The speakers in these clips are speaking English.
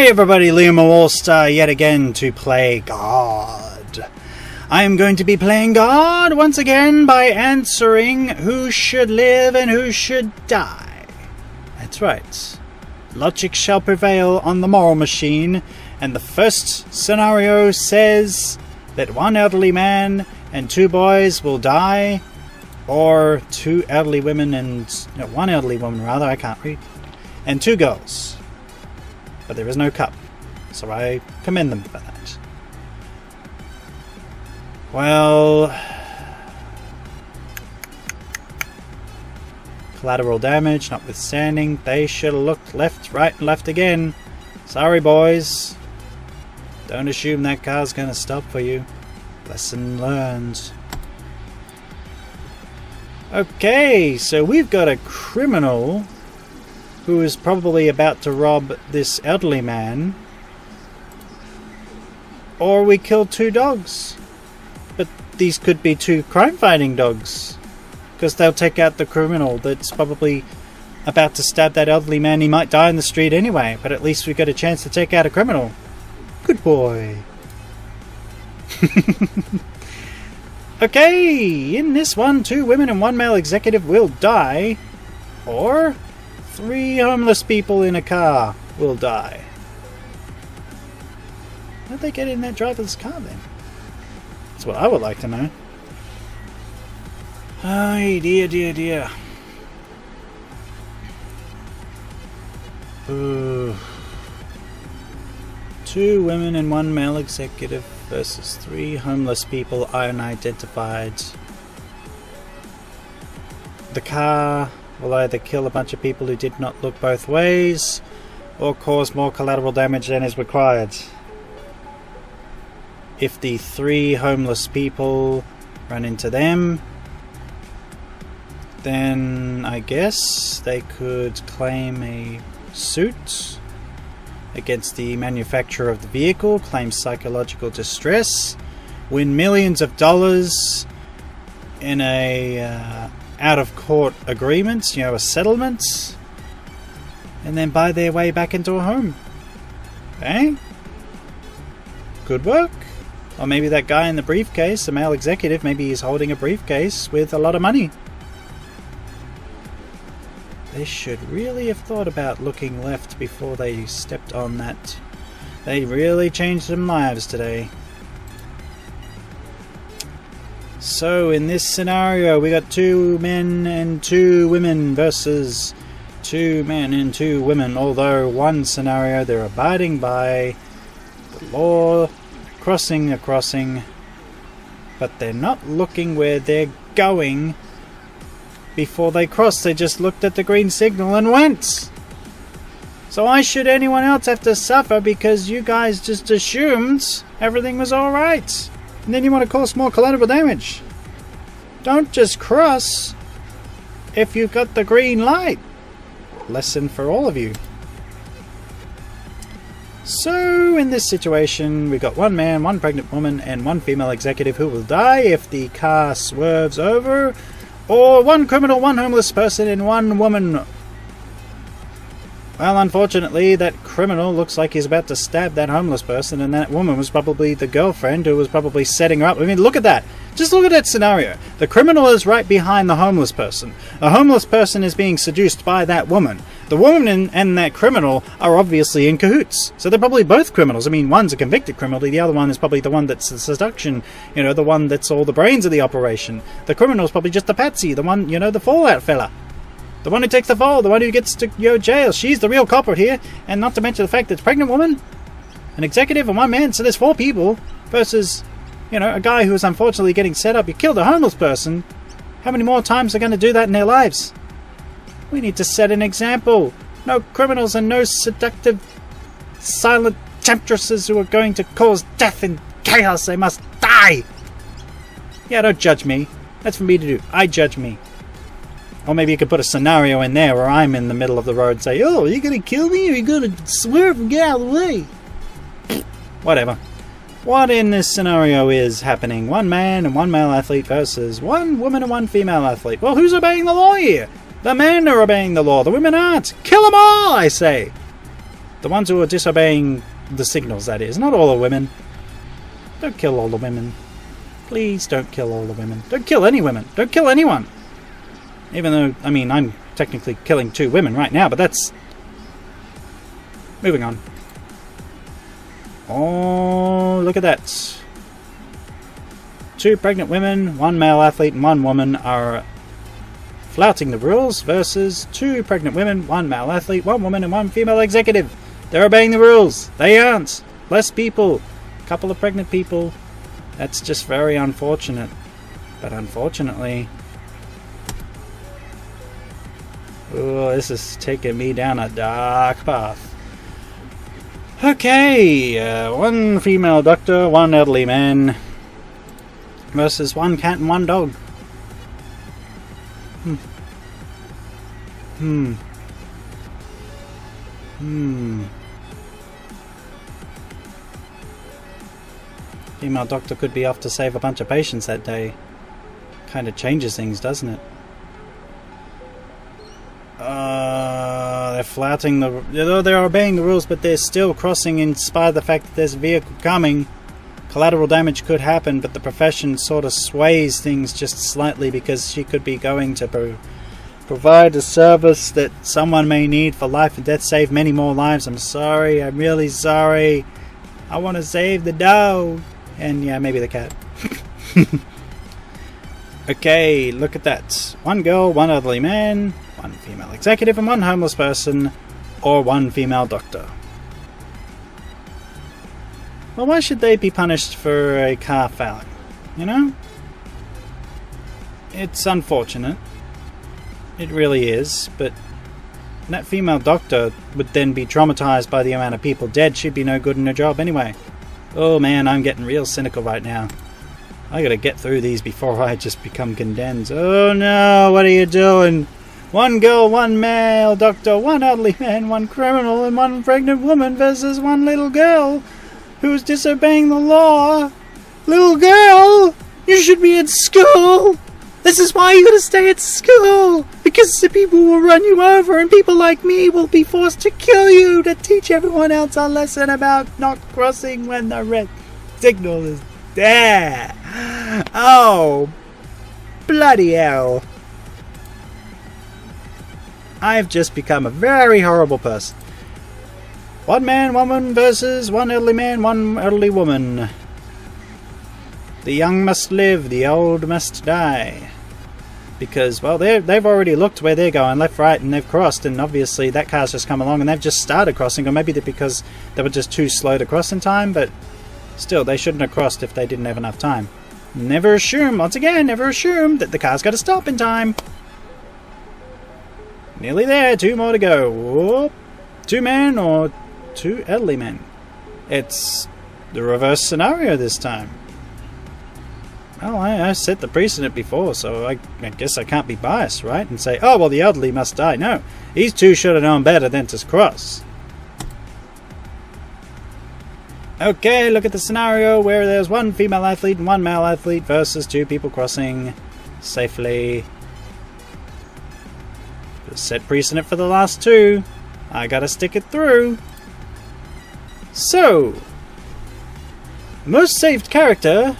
Hey everybody, Liamo All-Star yet again to play God. I am going to be playing God once again by answering who should live and who should die. That's right. Logic shall prevail on the moral machine, and the first scenario says that one elderly man and two boys will die, or two elderly women and... no, one elderly woman rather, I can't read, and two girls. But there is no cup, so I commend them for that. Well, collateral damage notwithstanding, they should have looked left, right, and left again. Sorry, boys. Don't assume that car's gonna stop for you. Lesson learned. Okay, so we've got a criminal who is probably about to rob this elderly man, or we killed two dogs. But these could be two crime-fighting dogs, because they'll take out the criminal that's probably about to stab that elderly man. He might die in the street anyway, but at least we got a chance to take out a criminal. Good boy. Okay, in this one, two women and one male executive will die, or three homeless people in a car will die. How'd they get in that driver's car then? That's what I would like to know. Oh dear, dear, dear. Ooh. Two women and one male executive versus three homeless people unidentified. The car will either kill a bunch of people who did not look both ways, or cause more collateral damage than is required. If the three homeless people run into them, then I guess they could claim a suit against the manufacturer of the vehicle, claim psychological distress, win millions of dollars in a out-of-court agreement, a settlement, and then buy their way back into a home. Eh? Good work. Or maybe that guy in the briefcase, the male executive, maybe he's holding a briefcase with a lot of money. They should really have thought about looking left before they stepped on that. They really changed some lives today. So in this scenario we got two men and two women versus two men and two women, although one scenario they're abiding by the law, crossing a crossing, but they're not looking where they're going before they cross. They just looked at the green signal and went. So why should anyone else have to suffer because you guys just assumed everything was alright? And then you want to cause more collateral damage. Don't just cross if you've got the green light. Lesson for all of you. So in this situation we got one man, one pregnant woman and one female executive who will die if the car swerves over, or one criminal, one homeless person and one woman. Well, unfortunately, that criminal looks like he's about to stab that homeless person, and that woman was probably the girlfriend who was probably setting her up. I mean, look at that. Just look at that scenario. The criminal is right behind the homeless person. The homeless person is being seduced by that woman. The woman and that criminal are obviously in cahoots. So they're probably both criminals. I mean, one's a convicted criminal. The other one is probably the one that's the seduction. The one that's all the brains of the operation. The criminal's probably just the patsy. The one, the fallout fella. The one who takes the fall, the one who gets to jail. She's the real culprit here. And not to mention the fact that it's a pregnant woman, an executive, and one man. So there's four people versus, a guy who is unfortunately getting set up. You killed a homeless person. How many more times are going to do that in their lives? We need to set an example. No criminals and no seductive, silent temptresses who are going to cause death and chaos. They must die. Yeah, don't judge me. That's for me to do. I judge me. Or maybe you could put a scenario in there where I'm in the middle of the road and say, oh, are you going to kill me or are you going to swerve and get out of the way? Whatever. What in this scenario is happening? One man and one male athlete versus one woman and one female athlete. Well, who's obeying the law here? The men are obeying the law. The women aren't. Kill them all, I say. The ones who are disobeying the signals, that is. Not all the women. Don't kill all the women. Please don't kill all the women. Don't kill any women. Don't kill anyone. Even though, I mean, I'm technically killing 2 women right now, but that's... Moving on. Oh, look at that. 2 pregnant women, 1 male athlete and 1 woman are flouting the rules versus 2 pregnant women, 1 male athlete, 1 woman and 1 female executive. They're obeying the rules. They aren't. Less people. A couple of pregnant people. That's just very unfortunate. But unfortunately... Oh, this is taking me down a dark path. Okay, 1 female doctor, 1 elderly man versus 1 cat and 1 dog. Female doctor could be off to save a bunch of patients that day. Kind of changes things, doesn't it? They're flouting the... They're obeying the rules, but they're still crossing in spite of the fact that there's a vehicle coming. Collateral damage could happen, but the profession sort of sways things just slightly because she could be going to provide a service that someone may need for life and death, save many more lives. I'm sorry. I'm really sorry. I want to save the dog. And yeah, maybe the cat. Okay, look at that. 1 girl, 1 elderly man, 1 female executive, and 1 homeless person, or 1 female doctor. Well, why should they be punished for a car fouling? You know? It's unfortunate. It really is, but that female doctor would then be traumatized by the amount of people dead. She'd be no good in her job anyway. Oh man, I'm getting real cynical right now. I gotta get through these before I just become condemned. Oh no, what are you doing? 1 girl, 1 male doctor, 1 elderly man, 1 criminal, and 1 pregnant woman versus 1 little girl who's disobeying the law. Little girl, you should be in school. This is why you gotta stay at school. Because the people will run you over and people like me will be forced to kill you to teach everyone else a lesson about not crossing when the red signal is there. Oh, bloody hell. I've just become a very horrible person. 1 man, 1 woman versus 1 elderly man, 1 elderly woman. The young must live, the old must die. Because, well, they've already looked where they're going, left, right, and they've crossed, and obviously that car's just come along and they've just started crossing, or maybe because they were just too slow to cross in time, but still, they shouldn't have crossed if they didn't have enough time. Never assume, once again, never assume that the car's got to stop in time. Nearly there, 2 more to go. Whoop. 2 men or 2 elderly men. It's the reverse scenario this time. Well, I set the precedent before, so I guess I can't be biased, right? And say, oh, well, the elderly must die. No, these 2 should have known better than to cross. Okay, look at the scenario where there's 1 female athlete and 1 male athlete versus 2 people crossing safely. Just set precedent for the last 2. I gotta stick it through. So, most saved character,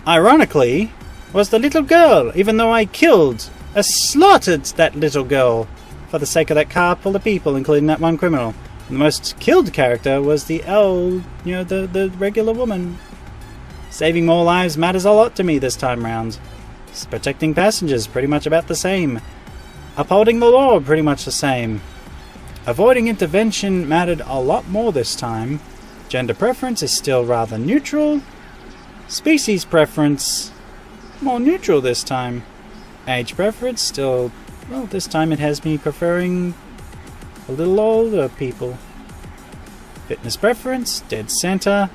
ironically, was the little girl, even though I slaughtered that little girl for the sake of that car full of people, including that 1 criminal. And the most killed character was the the regular woman. Saving more lives matters a lot to me this time round. Protecting passengers, pretty much about the same. Upholding the law, pretty much the same. Avoiding intervention mattered a lot more this time. Gender preference is still rather neutral. Species preference, more neutral this time. Age preference, still, well, this time it has me preferring a little older people. Fitness preference, dead center.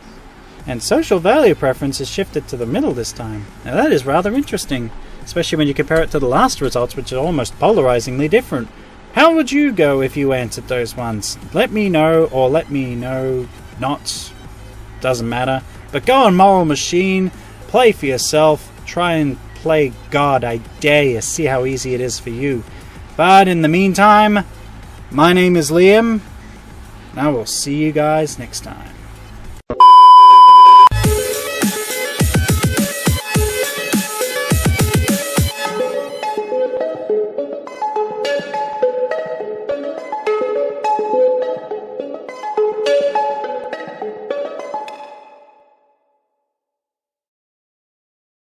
And social value preference is shifted to the middle this time. Now that is rather interesting, especially when you compare it to the last results, which are almost polarizingly different. How would you go if you answered those ones? Let me know, or let me know not. Doesn't matter. But go on Moral Machine, play for yourself, try and play God, I dare you, see how easy it is for you. But in the meantime, my name is Liam. And I will see you guys next time.